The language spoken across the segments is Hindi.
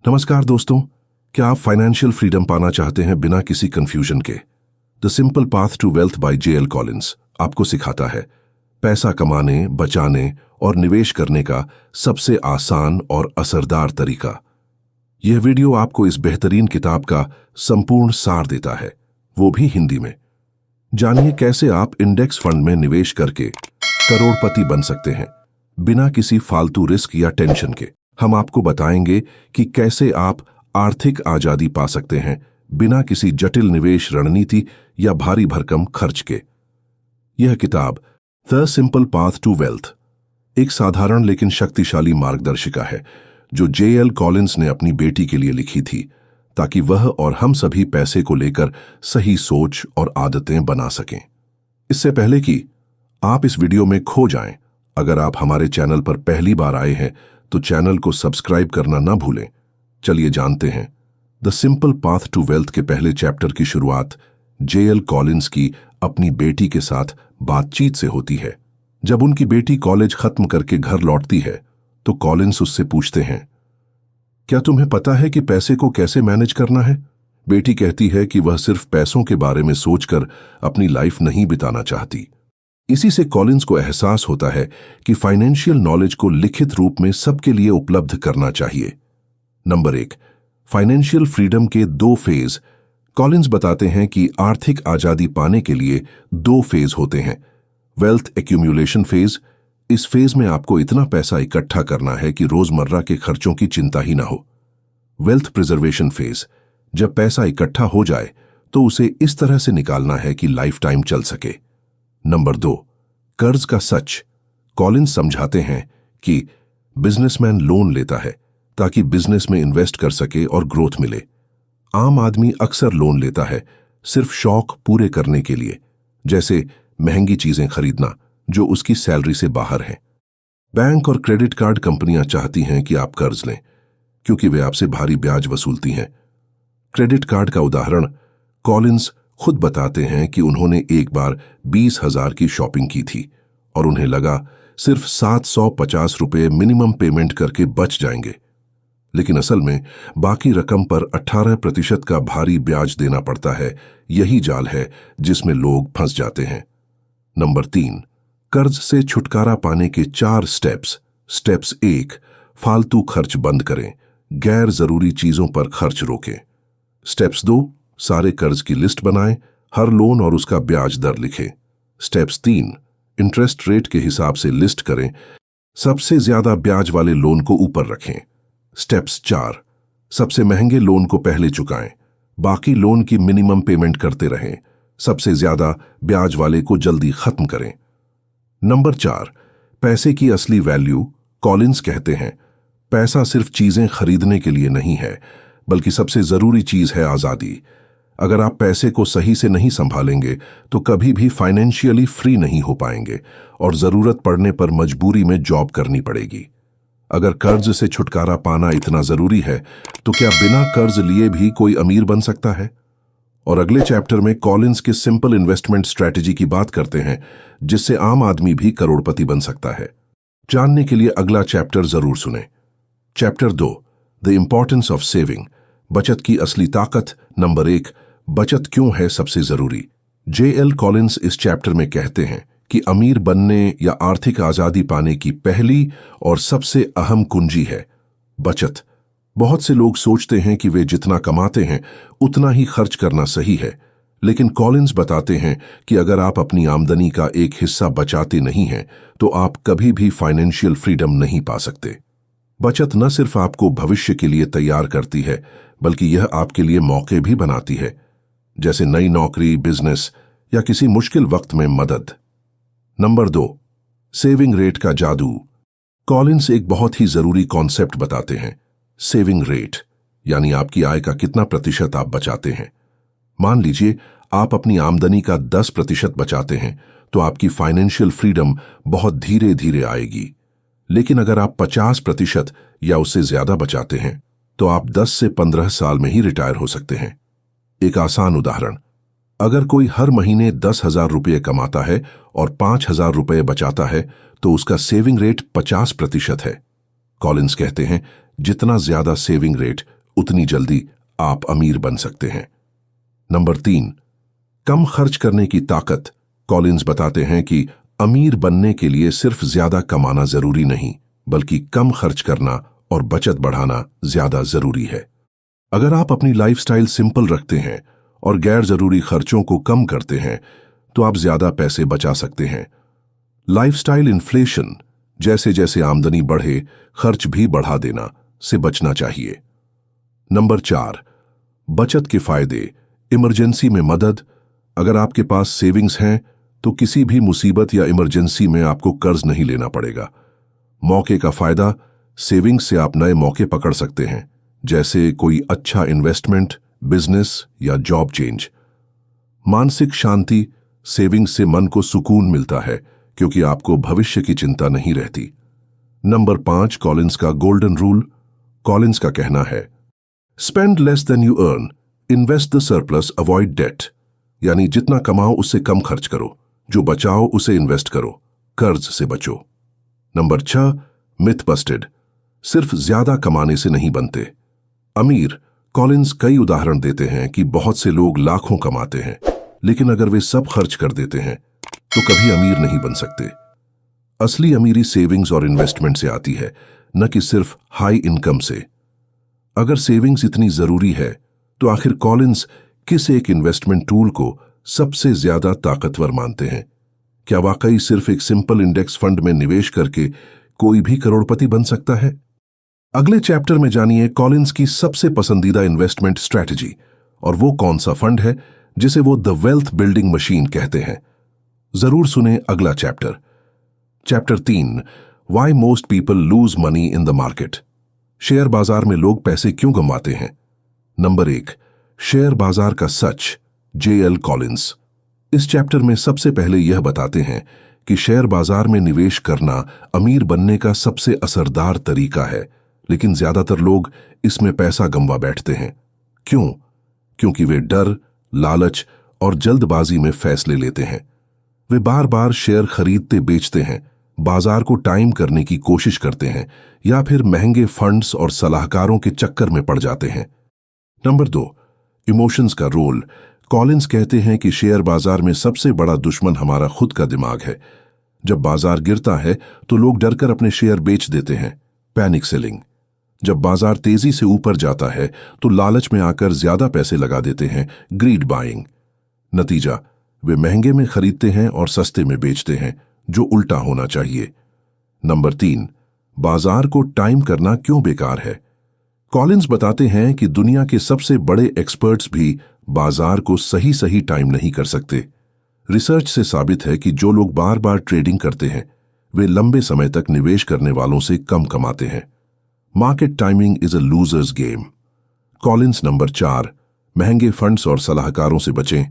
नमस्कार दोस्तों, क्या आप फाइनेंशियल फ्रीडम पाना चाहते हैं बिना किसी कंफ्यूजन के? The simple path to wealth by J L. Collins आपको सिखाता है पैसा कमाने, बचाने और निवेश करने का सबसे आसान और असरदार तरीका। यह वीडियो आपको इस बेहतरीन किताब का संपूर्ण सार देता है, वो भी हिंदी में। जानिए कैसे आप इंडेक्स फंड में निवेश करके करोड़पति बन सकते हैं बिना किसी फालतू रिस्क या टेंशन के। हम आपको बताएंगे कि कैसे आप आर्थिक आजादी पा सकते हैं बिना किसी जटिल निवेश रणनीति या भारी भरकम खर्च के। यह किताब the simple path to wealth एक साधारण लेकिन शक्तिशाली मार्गदर्शिका है जो जे.एल. कॉलिंस ने अपनी बेटी के लिए लिखी थी, ताकि वह और हम सभी पैसे को लेकर सही सोच और आदतें बना सकें। इससे पहले कि आप इस वीडियो में खो जाएं, अगर आप हमारे चैनल पर पहली बार आए हैं तो चैनल को सब्सक्राइब करना ना भूलें। चलिए जानते हैं। The simple path to wealth के पहले चैप्टर की शुरुआत जे.एल. कॉलिंस की अपनी बेटी के साथ बातचीत से होती है। जब उनकी बेटी कॉलेज खत्म करके घर लौटती है तो कॉलिंस उससे पूछते हैं, क्या तुम्हें पता है कि पैसे को कैसे मैनेज करना है? बेटी कहती है कि वह सिर्फ पैसों के बारे में सोचकर अपनी लाइफ नहीं बिताना चाहती। इसी से कॉलिंस को एहसास होता है कि फाइनेंशियल नॉलेज को लिखित रूप में सबके लिए उपलब्ध करना चाहिए। नंबर 1, फाइनेंशियल फ्रीडम के 2 फेज। कॉलिंस बताते हैं कि आर्थिक आजादी पाने के लिए 2 फेज होते हैं। वेल्थ एक्यूमुलेशन फेज, इस फेज में आपको इतना पैसा इकट्ठा करना है कि रोजमर्रा के खर्चों की चिंता ही ना हो। वेल्थ प्रिजर्वेशन फेज, जब पैसा इकट्ठा हो जाए तो उसे इस तरह से निकालना है कि लाइफ टाइम चल सके। नंबर 2, कर्ज का सच। कॉलिंस समझाते हैं कि बिजनेसमैन लोन लेता है ताकि बिजनेस में इन्वेस्ट कर सके और ग्रोथ मिले। आम आदमी अक्सर लोन लेता है सिर्फ शौक पूरे करने के लिए, जैसे महंगी चीजें खरीदना जो उसकी सैलरी से बाहर है। बैंक और क्रेडिट कार्ड कंपनियां चाहती हैं कि आप कर्ज लें क्योंकि वे आपसे भारी ब्याज वसूलती हैं। क्रेडिट कार्ड का उदाहरण कॉलिंस खुद बताते हैं कि उन्होंने एक बार 20,000 की शॉपिंग की थी और उन्हें लगा सिर्फ 750 रुपये मिनिमम पेमेंट करके बच जाएंगे, लेकिन असल में बाकी रकम पर 18% का भारी ब्याज देना पड़ता है। यही जाल है जिसमें लोग फंस जाते हैं। नंबर 3, कर्ज से छुटकारा पाने के 4 स्टेप्स। स्टेप्स 1, फालतू खर्च बंद करें, गैर जरूरी चीजों पर खर्च रोकें। स्टेप्स 2, सारे कर्ज की लिस्ट बनाएं, हर लोन और उसका ब्याज दर लिखें। स्टेप्स 3, इंटरेस्ट रेट के हिसाब से लिस्ट करें, सबसे ज्यादा ब्याज वाले लोन को ऊपर रखें। स्टेप्स 4, सबसे महंगे लोन को पहले चुकाएं, बाकी लोन की मिनिमम पेमेंट करते रहें, सबसे ज्यादा ब्याज वाले को जल्दी खत्म करें। नंबर 4, पैसे की असली वैल्यू। कॉलिंस कहते हैं पैसा सिर्फ चीजें खरीदने के लिए नहीं है, बल्कि सबसे जरूरी चीज है आजादी। अगर आप पैसे को सही से नहीं संभालेंगे तो कभी भी फाइनेंशियली फ्री नहीं हो पाएंगे और जरूरत पड़ने पर मजबूरी में जॉब करनी पड़ेगी। अगर कर्ज से छुटकारा पाना इतना जरूरी है तो क्या बिना कर्ज लिए भी कोई अमीर बन सकता है? और अगले चैप्टर में कॉलिंस के सिंपल इन्वेस्टमेंट स्ट्रैटेजी की बात करते हैं जिससे आम आदमी भी करोड़पति बन सकता है। जानने के लिए अगला चैप्टर जरूर सुनें। Chapter 2, the importance of saving, बचत की असली ताकत। नंबर 1, बचत क्यों है सबसे जरूरी। जे.एल. कॉलिंस इस चैप्टर में कहते हैं कि अमीर बनने या आर्थिक आजादी पाने की पहली और सबसे अहम कुंजी है बचत। बहुत से लोग सोचते हैं कि वे जितना कमाते हैं उतना ही खर्च करना सही है, लेकिन कॉलिंस बताते हैं कि अगर आप अपनी आमदनी का एक हिस्सा बचाते नहीं हैं तो आप कभी भी फाइनेंशियल फ्रीडम नहीं पा सकते। बचत न सिर्फ आपको भविष्य के लिए तैयार करती है, बल्कि यह आपके लिए मौके भी बनाती है, जैसे नई नौकरी, बिजनेस या किसी मुश्किल वक्त में मदद। नंबर 2, सेविंग रेट का जादू। कॉलिंस एक बहुत ही जरूरी कॉन्सेप्ट बताते हैं, सेविंग रेट, यानी आपकी आय का कितना प्रतिशत आप बचाते हैं। मान लीजिए आप अपनी आमदनी का 10% बचाते हैं तो आपकी फाइनेंशियल फ्रीडम बहुत धीरे धीरे आएगी। लेकिन अगर आप 50% या उससे ज्यादा बचाते हैं तो आप 10 से 15 साल में ही रिटायर हो सकते हैं। एक आसान उदाहरण, अगर कोई हर महीने 10,000 रुपये कमाता है और 5,000 रुपये बचाता है तो उसका सेविंग रेट 50% है। कॉलिंस कहते हैं जितना ज्यादा सेविंग रेट उतनी जल्दी आप अमीर बन सकते हैं। नंबर 3, कम खर्च करने की ताकत। कॉलिंस बताते हैं कि अमीर बनने के लिए सिर्फ ज्यादा कमाना जरूरी नहीं, बल्कि कम खर्च करना और बचत बढ़ाना ज्यादा जरूरी है। अगर आप अपनी लाइफस्टाइल सिंपल रखते हैं और गैर जरूरी खर्चों को कम करते हैं, तो आप ज्यादा पैसे बचा सकते हैं। लाइफस्टाइल इन्फ्लेशन, जैसे जैसे आमदनी बढ़े खर्च भी बढ़ा देना, से बचना चाहिए। नंबर 4, बचत के फायदे। इमरजेंसी में मदद। अगर आपके पास सेविंग्स हैं तो किसी भी मुसीबत या इमरजेंसी में आपको कर्ज नहीं लेना पड़ेगा। मौके का फायदा, सेविंग्स से आप नए मौके पकड़ सकते हैं, जैसे कोई अच्छा इन्वेस्टमेंट, बिजनेस या जॉब चेंज। मानसिक शांति, सेविंग्स से मन को सुकून मिलता है क्योंकि आपको भविष्य की चिंता नहीं रहती। नंबर 5, कॉलिंस का गोल्डन रूल। कॉलिंस का कहना है, spend less than you earn, invest the surplus, avoid debt. यानी जितना कमाओ उससे कम खर्च करो, जो बचाओ उसे इन्वेस्ट करो, कर्ज से बचो। Number 6, myth Busted. सिर्फ ज्यादा कमाने से नहीं बनते अमीर। कॉलिंस कई उदाहरण देते हैं कि बहुत से लोग लाखों कमाते हैं, लेकिन अगर वे सब खर्च कर देते हैं तो कभी अमीर नहीं बन सकते। असली अमीरी सेविंग्स और इन्वेस्टमेंट से आती है, न कि सिर्फ हाई इनकम से। अगर सेविंग्स इतनी जरूरी है तो आखिर कॉलिंस किस एक इन्वेस्टमेंट टूल को सबसे ज्यादा ताकतवर मानते हैं? क्या वाकई सिर्फ एक सिंपल इंडेक्स फंड में निवेश करके कोई भी करोड़पति बन सकता है? अगले चैप्टर में जानिए कॉलिंस की सबसे पसंदीदा इन्वेस्टमेंट स्ट्रैटेजी और वो कौन सा फंड है जिसे वो द वेल्थ बिल्डिंग मशीन कहते हैं। जरूर सुने अगला chapter. Chapter 3, why most people lose money in the market. Share बाजार में लोग पैसे क्यों गंवाते हैं? नंबर 1, शेयर बाजार का सच, जेएल कॉलिंस। इस चैप्टर में सबसे पहले यह बताते हैं कि शेयर बाजार में निवेश करना अमीर बनने का सबसे असरदार तरीका है, लेकिन ज्यादातर लोग इसमें पैसा गंवा बैठते हैं। क्यों? क्योंकि वे डर, लालच और जल्दबाजी में फैसले लेते हैं। वे बार बार शेयर खरीदते बेचते हैं, बाजार को टाइम करने की कोशिश करते हैं या फिर महंगे फंड्स और सलाहकारों के चक्कर में पड़ जाते हैं। नंबर 2, इमोशंस का रोल। कॉलिंस कहते हैं कि शेयर बाजार में सबसे बड़ा दुश्मन हमारा खुद का दिमाग है। जब बाजार गिरता है तो लोग डरकर अपने शेयर बेच देते हैं, पैनिक सेलिंग। जब बाजार तेजी से ऊपर जाता है तो लालच में आकर ज्यादा पैसे लगा देते हैं, ग्रीड बाइंग। नतीजा, वे महंगे में खरीदते हैं और सस्ते में बेचते हैं, जो उल्टा होना चाहिए। नंबर 3, बाजार को टाइम करना क्यों बेकार है। कॉलिंस बताते हैं कि दुनिया के सबसे बड़े एक्सपर्ट्स भी बाजार को सही सही टाइम नहीं कर सकते। रिसर्च से साबित है कि जो लोग बार बार ट्रेडिंग करते हैं वे लंबे समय तक निवेश करने वालों से कम कमाते हैं। Market timing is a losers game. Collins number 4, महंगे फंड्स और सलाहकारों से बचें।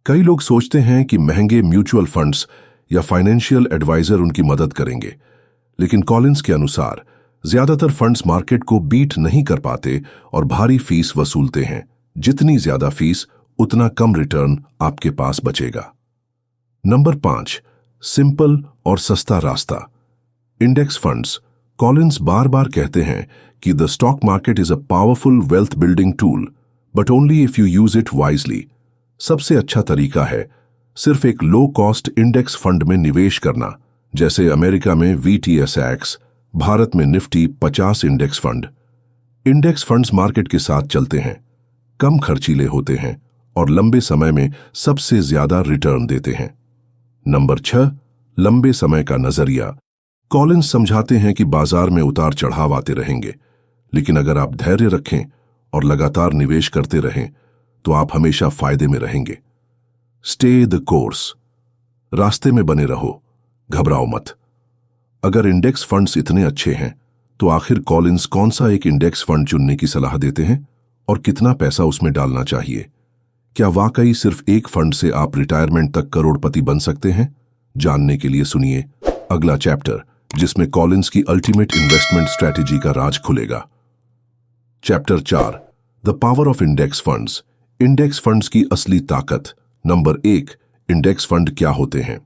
कई लोग सोचते हैं कि महंगे म्यूचुअल फंड्स या फाइनेंशियल एडवाइजर उनकी मदद करेंगे, लेकिन कॉलिंस के अनुसार ज्यादातर फंड्स मार्केट को बीट नहीं कर पाते और भारी फीस वसूलते हैं। जितनी ज्यादा फीस उतना कम रिटर्न आपके पास बचेगा। नंबर 5, सिंपल और सस्ता रास्ता, इंडेक्स फंड्स। कॉलिंस बार बार कहते हैं कि the stock market is a powerful wealth building tool, but only if you use it wisely. सबसे अच्छा तरीका है सिर्फ एक लो कॉस्ट इंडेक्स फंड में निवेश करना, जैसे अमेरिका में VTSX, भारत में Nifty 50 index fund. Index funds market के साथ चलते हैं, कम खर्चीले होते हैं और लंबे समय में सबसे ज्यादा रिटर्न देते हैं। नंबर 6, लंबे समय का नजरिया। कॉलिंस समझाते हैं कि बाजार में उतार चढ़ाव आते रहेंगे, लेकिन अगर आप धैर्य रखें और लगातार निवेश करते रहें तो आप हमेशा फायदे में रहेंगे। स्टे द कोर्स, रास्ते में बने रहो, घबराओ मत। अगर इंडेक्स फंड्स इतने अच्छे हैं तो आखिर कॉलिंस कौन सा एक इंडेक्स फंड चुनने की सलाह देते हैं और कितना पैसा उसमें डालना चाहिए? क्या वाकई सिर्फ एक फंड से आप रिटायरमेंट तक करोड़पति बन सकते हैं? जानने के लिए सुनिए अगला चैप्टर, जिसमें कॉलिंस की अल्टीमेट इन्वेस्टमेंट स्ट्रैटेजी का राज खुलेगा। Chapter 4, the power of index funds. Index funds की असली ताकत। नंबर 1, इंडेक्स फंड क्या होते हैं?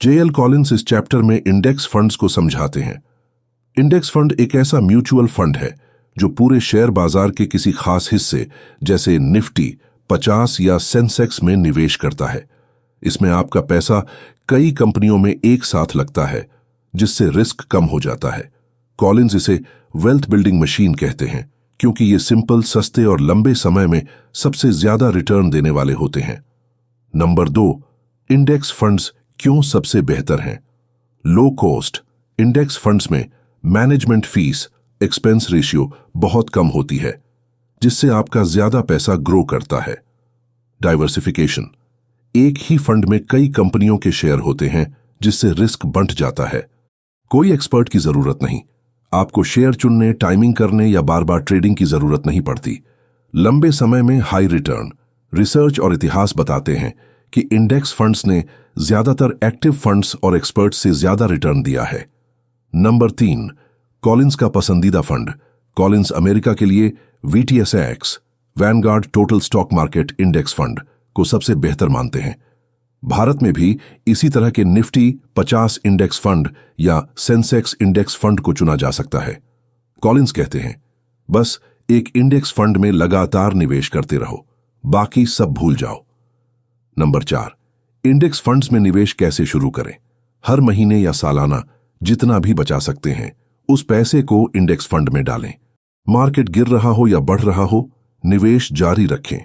जेएल कॉलिंस इस चैप्टर में इंडेक्स फंड्स को समझाते हैं। इंडेक्स फंड एक ऐसा म्यूचुअल फंड है जो पूरे शेयर बाजार के किसी खास हिस्से जैसे निफ्टी 50 या सेंसेक्स में निवेश करता है। इसमें आपका पैसा कई कंपनियों में एक साथ लगता है, जिससे रिस्क कम हो जाता है। कॉलिंस इसे वेल्थ बिल्डिंग मशीन कहते हैं, क्योंकि ये सिंपल, सस्ते और लंबे समय में सबसे ज्यादा रिटर्न देने वाले होते हैं। नंबर 2, इंडेक्स फंड्स क्यों सबसे बेहतर हैं? लो कॉस्ट इंडेक्स फंड्स में मैनेजमेंट फीस एक्सपेंस रेशियो बहुत कम होती है, जिससे आपका ज्यादा पैसा ग्रो करता है। डाइवर्सिफिकेशन, एक ही फंड में कई कंपनियों के शेयर होते हैं, जिससे रिस्क बढ़ जाता है। कोई एक्सपर्ट की जरूरत नहीं, आपको शेयर चुनने, टाइमिंग करने या बार बार ट्रेडिंग की जरूरत नहीं पड़ती। लंबे समय में हाई रिटर्न। रिसर्च और इतिहास बताते हैं कि इंडेक्स फंड्स ने ज्यादातर एक्टिव फंड्स और एक्सपर्ट्स से ज्यादा रिटर्न दिया है। नंबर 3, कॉलिंस का पसंदीदा फंड। कॉलिंस अमेरिका के लिए VTSX Vanguard total stock market index fund को सबसे बेहतर मानते हैं। भारत में भी इसी तरह के निफ्टी 50 इंडेक्स फंड या सेंसेक्स इंडेक्स फंड को चुना जा सकता है। कॉलिंस कहते हैं, बस एक इंडेक्स फंड में लगातार निवेश करते रहो, बाकी सब भूल जाओ। नंबर 4, इंडेक्स फंड्स में निवेश कैसे शुरू करें? हर महीने या सालाना जितना भी बचा सकते हैं, उस पैसे को इंडेक्स फंड में डालें। मार्केट गिर रहा हो या बढ़ रहा हो, निवेश जारी रखें।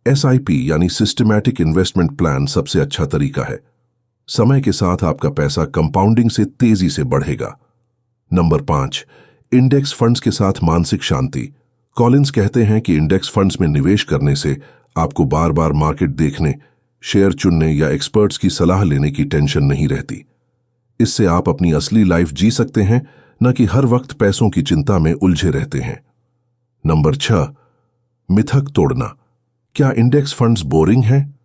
SIP यानी सिस्टमैटिक इन्वेस्टमेंट प्लान सबसे अच्छा तरीका है। समय के साथ आपका पैसा कंपाउंडिंग से तेजी से बढ़ेगा। नंबर 5, इंडेक्स फंड्स के साथ मानसिक शांति। कॉलिंस कहते हैं कि इंडेक्स फंड्स में निवेश करने से आपको बार बार मार्केट देखने, शेयर चुनने या एक्सपर्ट्स की सलाह लेने की टेंशन नहीं रहती। इससे आप अपनी असली लाइफ जी सकते हैं, न कि हर वक्त पैसों की चिंता में उलझे रहते हैं। नंबर 6, मिथक तोड़ना। क्या इंडेक्स फंड्स बोरिंग हैं?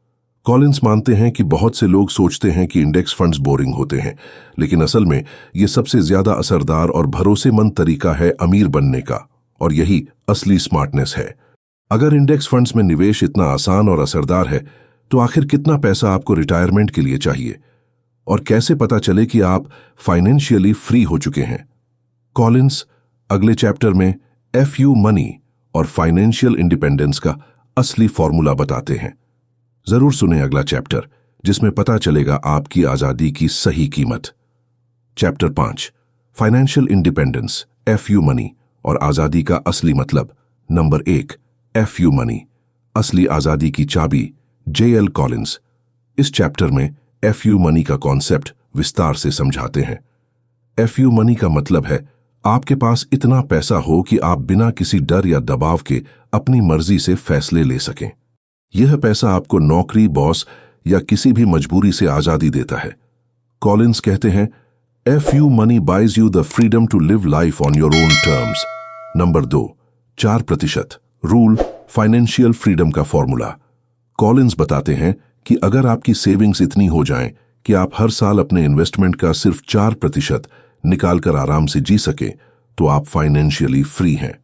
कॉलिंस मानते हैं कि बहुत से लोग सोचते हैं कि इंडेक्स फंड्स बोरिंग होते हैं, लेकिन असल में ये सबसे ज्यादा असरदार और भरोसेमंद तरीका है अमीर बनने का, और यही असली स्मार्टनेस है। अगर इंडेक्स फंड्स में निवेश इतना आसान और असरदार है, तो आखिर कितना पैसा आपको रिटायरमेंट के लिए चाहिए? और कैसे पता चले कि आप फाइनेंशियली फ्री हो चुके हैं? कॉलिंस अगले चैप्टर में FU मनी और फाइनेंशियल इंडिपेंडेंस का असली फॉर्मूला बताते हैं। जरूर सुने अगला चैप्टर, जिसमें पता चलेगा आपकी आजादी की सही कीमत। Chapter 5, financial independence, FU money और आजादी का असली मतलब। नंबर 1, FU मनी, असली आजादी की चाबी, JL कॉलिंस। इस चैप्टर में FU मनी का कॉन्सेप्ट विस्तार से समझाते हैं। FU मनी का मतलब है आपके पास इतना पैसा हो कि आप बिना किसी डर या दबाव के अपनी मर्जी से फैसले ले सकें। यह पैसा आपको नौकरी, बॉस या किसी भी मजबूरी से आजादी देता है। कॉलिंस कहते हैं, FU money buys you the freedom to live life on your own terms. Number 2, 4% rule, financial freedom का फॉर्मूला। कॉलिंस बताते हैं कि अगर आपकी सेविंग्स इतनी हो जाएं कि आप हर साल अपने इन्वेस्टमेंट का सिर्फ 4% निकालकर आराम से जी सके, तो आप फाइनेंशियली फ्री हैं।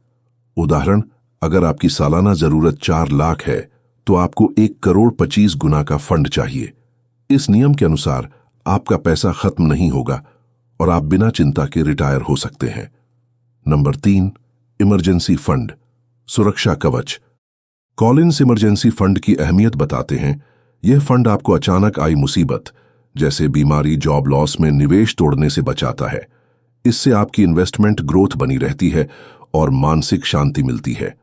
उदाहरण, अगर आपकी सालाना जरूरत 4 लाख है, तो आपको 1 करोड़ 25 गुना का फंड चाहिए। इस नियम के अनुसार आपका पैसा खत्म नहीं होगा और आप बिना चिंता के रिटायर हो सकते हैं। नंबर 3, इमरजेंसी फंड, सुरक्षा कवच। कॉलिंस इमरजेंसी फंड की अहमियत बताते हैं। यह फंड आपको अचानक आई मुसीबत जैसे बीमारी, जॉब लॉस में निवेश तोड़ने से बचाता है। इससे आपकी इन्वेस्टमेंट ग्रोथ बनी रहती है और मानसिक शांति मिलती है।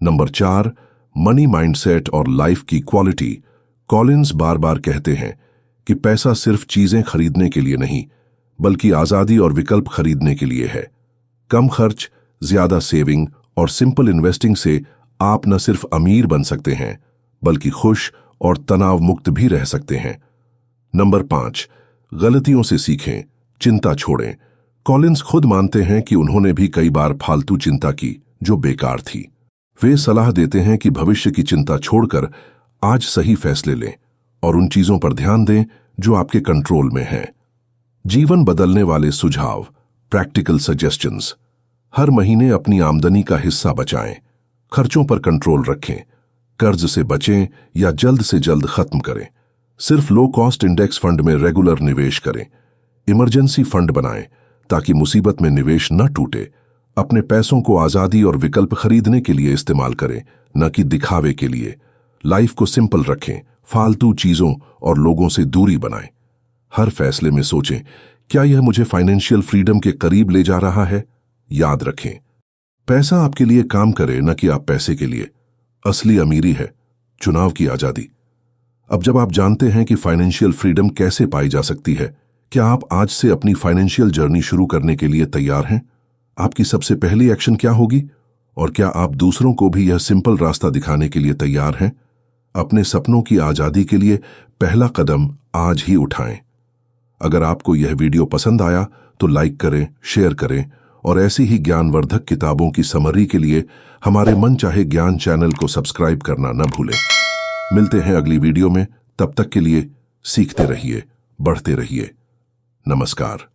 नंबर 4, मनी माइंडसेट और लाइफ की क्वालिटी। कॉलिंस बार बार कहते हैं कि पैसा सिर्फ चीजें खरीदने के लिए नहीं, बल्कि आजादी और विकल्प खरीदने के लिए है। कम खर्च, ज्यादा सेविंग और सिंपल इन्वेस्टिंग से आप न सिर्फ अमीर बन सकते हैं, बल्कि खुश और तनाव मुक्त भी रह सकते हैं। नंबर 5, गलतियों से सीखें, चिंता छोड़ें। कॉलिंस खुद मानते हैं कि उन्होंने भी कई बार फालतू चिंता की जो बेकार थी। वे सलाह देते हैं कि भविष्य की चिंता छोड़कर आज सही फैसले लें और उन चीजों पर ध्यान दें जो आपके कंट्रोल में हैं। जीवन बदलने वाले सुझाव, प्रैक्टिकल सजेशंस। हर महीने अपनी आमदनी का हिस्सा बचाएं, खर्चों पर कंट्रोल रखें, कर्ज से बचें या जल्द से जल्द खत्म करें। सिर्फ लो कॉस्ट इंडेक्स फंड में रेगुलर निवेश करें। इमरजेंसी फंड बनाएं ताकि मुसीबत में निवेश न टूटे। अपने पैसों को आज़ादी और विकल्प खरीदने के लिए इस्तेमाल करें, न कि दिखावे के लिए। लाइफ को सिंपल रखें, फालतू चीज़ों और लोगों से दूरी बनाएं। हर फैसले में सोचें, क्या यह मुझे फाइनेंशियल फ्रीडम के करीब ले जा रहा है? याद रखें, पैसा आपके लिए काम करे, न कि आप पैसे के लिए। असली अमीरी है चुनाव की आज़ादी। अब जब आप जानते हैं कि फाइनेंशियल फ्रीडम कैसे पाई जा सकती है, क्या आप आज से अपनी फाइनेंशियल जर्नी शुरू करने के लिए तैयार हैं? आपकी सबसे पहली एक्शन क्या होगी? और क्या आप दूसरों को भी यह सिंपल रास्ता दिखाने के लिए तैयार हैं? अपने सपनों की आज़ादी के लिए पहला कदम आज ही उठाएं। अगर आपको यह वीडियो पसंद आया तो लाइक करें, शेयर करें और ऐसी ही ज्ञानवर्धक किताबों की समरी के लिए हमारे मन चाहे ज्ञान चैनल को सब्सक्राइब करना न भूलें। मिलते हैं अगली वीडियो में, तब तक के लिए सीखते रहिए, बढ़ते रहिए। नमस्कार।